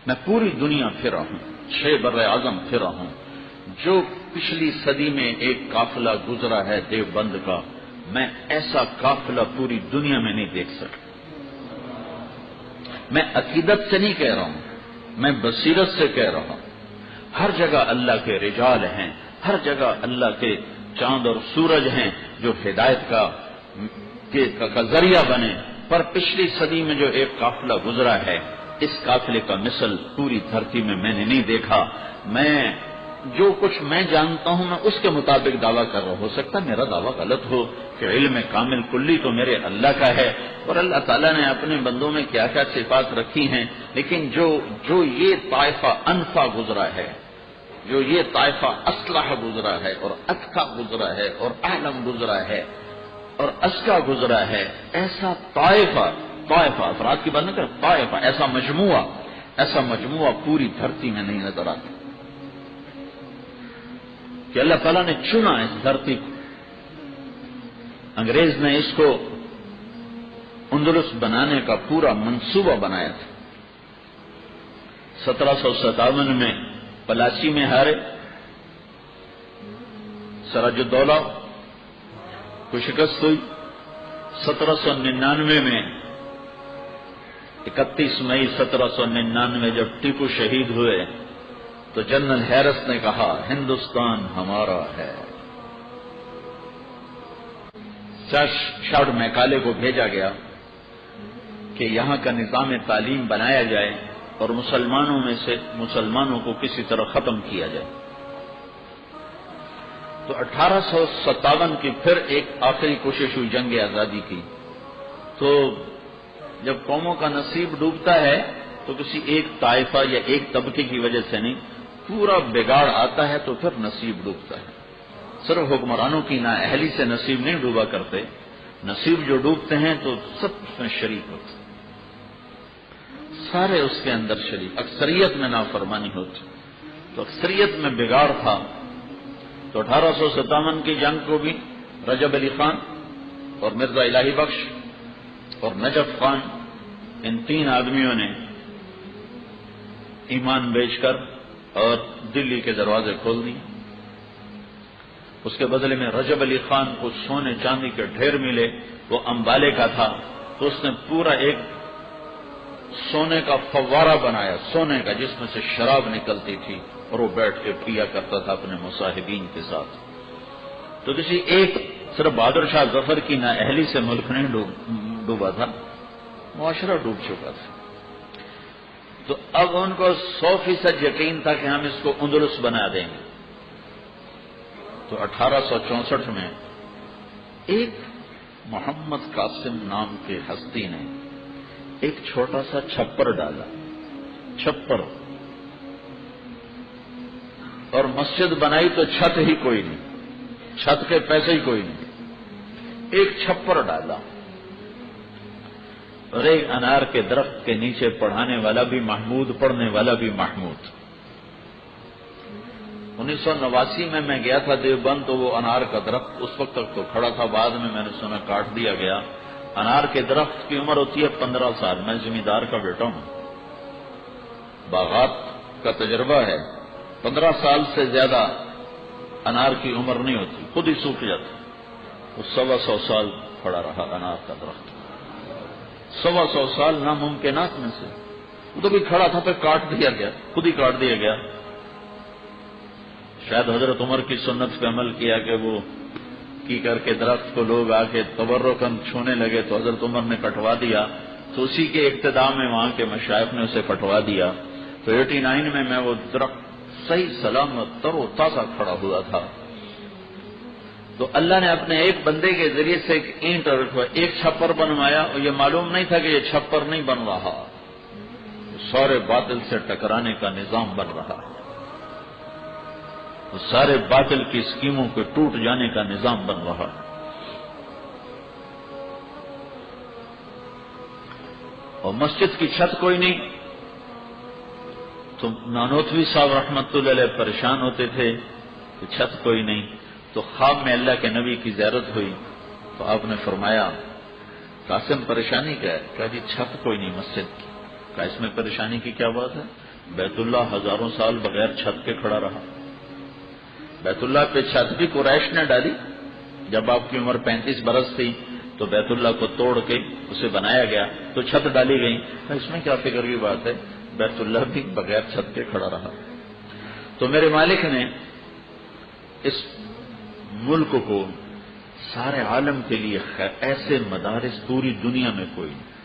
میں پوری دنیا پھرا ہوں، 6 بر اعظم پھرا ہوں، جو پچھلی صدی میں ایک قافلہ گزرا ہے دیوبند کا، میں ایسا قافلہ پوری دنیا میں نہیں دیکھ سکتا۔ میں عقیدت سے نہیں کہہ رہا ہوں، میں بصیرت سے کہہ رہا ہوں۔ ہر جگہ اللہ کے رجال ہیں، ہر جگہ اللہ کے چاند اور سورج ہیں جو ہدایت کا ذریعہ بنے، پر پچھلی صدی میں جو ایک قافلہ گزرا ہے، اس قافلے کا مثل پوری دھرتی میں نے نہیں دیکھا۔ میں جو کچھ میں جانتا ہوں میں اس کے مطابق دعویٰ کر رہا ہوں، ہو سکتا ہے میرا دعویٰ غلط ہو، کہ علم کامل کلی تو میرے اللہ کا ہے، اور اللہ تعالیٰ نے اپنے بندوں میں کیا کیا صفات رکھی ہیں، لیکن جو یہ طائفہ انفا گزرا ہے، جو یہ طائفہ اصلح گزرا ہے اور اتقا گزرا ہے اور اعلم گزرا ہے اور ازکا گزرا ہے، ایسا طائفہ افراد کی بات نہیں کر، طائفہ ایسا مجموعہ پوری دھرتی میں نہیں نظر آتا، کہ اللہ تعالیٰ نے چنا اس دھرتی کو۔ انگریز نے اس کو اندلس بنانے کا پورا منصوبہ بنایا تھا۔ 1757 میں پلاسی میں ہارے، سراج الدولہ کو شکست ہوئی۔ 1799 میں 31 مئی 1799 جب ٹیپو شہید ہوئے تو جنرل ہیرس نے کہا ہندوستان ہمارا ہے۔ شارڈ میکالے کو بھیجا گیا کہ یہاں کا نظام تعلیم بنایا جائے اور مسلمانوں کو کسی طرح ختم کیا جائے۔ تو 1857 کی پھر ایک آخری کوشش ہوئی جنگ آزادی کی۔ تو جب قوموں کا نصیب ڈوبتا ہے تو کسی ایک طائفہ یا ایک طبقے کی وجہ سے نہیں، پورا بگاڑ آتا ہے تو پھر نصیب ڈوبتا ہے۔ صرف حکمرانوں کی نااہلی سے نصیب نہیں ڈوبا کرتے، نصیب جو ڈوبتے ہیں تو سب اس میں شریک ہوتے، سارے اس کے اندر شریک۔ اکثریت میں نافرمانی ہوتی تو اکثریت میں بگاڑ تھا۔ تو 1857 کی جنگ کو بھی رجب علی خان اور مرزا الہی بخش اور نجف خان، ان 3 آدمیوں نے ایمان بیچ کر اور دلی کے دروازے کھول دیے۔ اس کے بدلے میں رجب علی خان کو سونے چاندی کے ڈھیر ملے، وہ امبالے کا تھا، تو اس نے پورا ایک سونے کا فوارہ بنایا، سونے کا، جس میں سے شراب نکلتی تھی، اور وہ بیٹھ کے پیا کرتا تھا اپنے مصاحبین کے ساتھ۔ تو کسی ایک صرف بہادر شاہ ظفر کی نااہلی سے ملک نہیں ڈوبا تھا، معاشرہ ڈوب چکا تھا۔ تو اب ان کو 100% یقین تھا کہ ہم اس کو اندلس بنا دیں گے۔ تو 1864 میں ایک محمد قاسم نام کے ہستی نے ایک چھوٹا سا چھپر ڈالا، چھپر، اور مسجد بنائی تو چھت ہی کوئی نہیں، چھت کے پیسے ہی کوئی نہیں، ایک چھپر ڈالا، اور ایک انار کے درخت کے نیچے پڑھانے والا بھی محمود، پڑھنے والا بھی محمود۔ 1989 میں گیا تھا دیوبند، تو وہ انار کا درخت اس وقت تک تو کھڑا تھا، بعد میں نے سنا کاٹ دیا گیا۔ انار کے درخت کی عمر ہوتی ہے 15 سال، میں زمیندار کا بیٹا ہوں، باغات کا تجربہ ہے، 15 سال سے زیادہ انار کی عمر نہیں ہوتی، خود ہی سوکھ جاتا۔ وہ 125 سال کھڑا رہا انار کا درخت، 125 سال ناممکنات میں سے، وہ تو بھی کھڑا تھا، پھر کاٹ دیا گیا، خود ہی کاٹ دیا گیا۔ شاید حضرت عمر کی سنت پہ عمل کیا کہ وہ کی کر کے درخت کو لوگ آ کے تبرکاً چھونے لگے، تو حضرت عمر نے کٹوا دیا، تو اسی کے اقتداء میں وہاں کے مشائخ نے اسے کٹوا دیا۔ تو 89 میں وہ درخت صحیح سلامت تر و تازہ کھڑا ہوا تھا۔ تو اللہ نے اپنے ایک بندے کے ذریعے سے ایک اینٹ رکھوائی، ایک چھپر بنوایا، اور یہ معلوم نہیں تھا کہ یہ چھپر نہیں بن رہا، سارے باطل سے ٹکرانے کا نظام بن رہا ہے، سارے باطل کی اسکیموں کے ٹوٹ جانے کا نظام بن رہا ہے۔ اور مسجد کی چھت کوئی نہیں، تو نانوتوی صاحب رحمت اللہ علیہ پریشان ہوتے تھے کہ چھت کوئی نہیں۔ تو خواب میں اللہ کے نبی کی زیارت ہوئی، تو آپ نے فرمایا قاسم پریشانی کیا ہے؟ کہا جی چھت کوئی نہیں مسجد کی۔ کہا اس میں پریشانی کی کیا بات ہے؟ بیت اللہ ہزاروں سال بغیر چھت کے کھڑا رہا. بیت اللہ پہ چھت بھی قریش نے ڈالی. جب آپ کی عمر 35 برس تھی تو بیت اللہ کو توڑ کے اسے بنایا گیا تو چھت ڈالی گئی. اس میں کیا فکر کی بات ہے؟ بیت اللہ بھی بغیر چھت کے کھڑا رہا. تو میرے مالک نے اس ملک کو سارے عالم کے لیے ایسے مدارس پوری دنیا میں کوئی نہیں.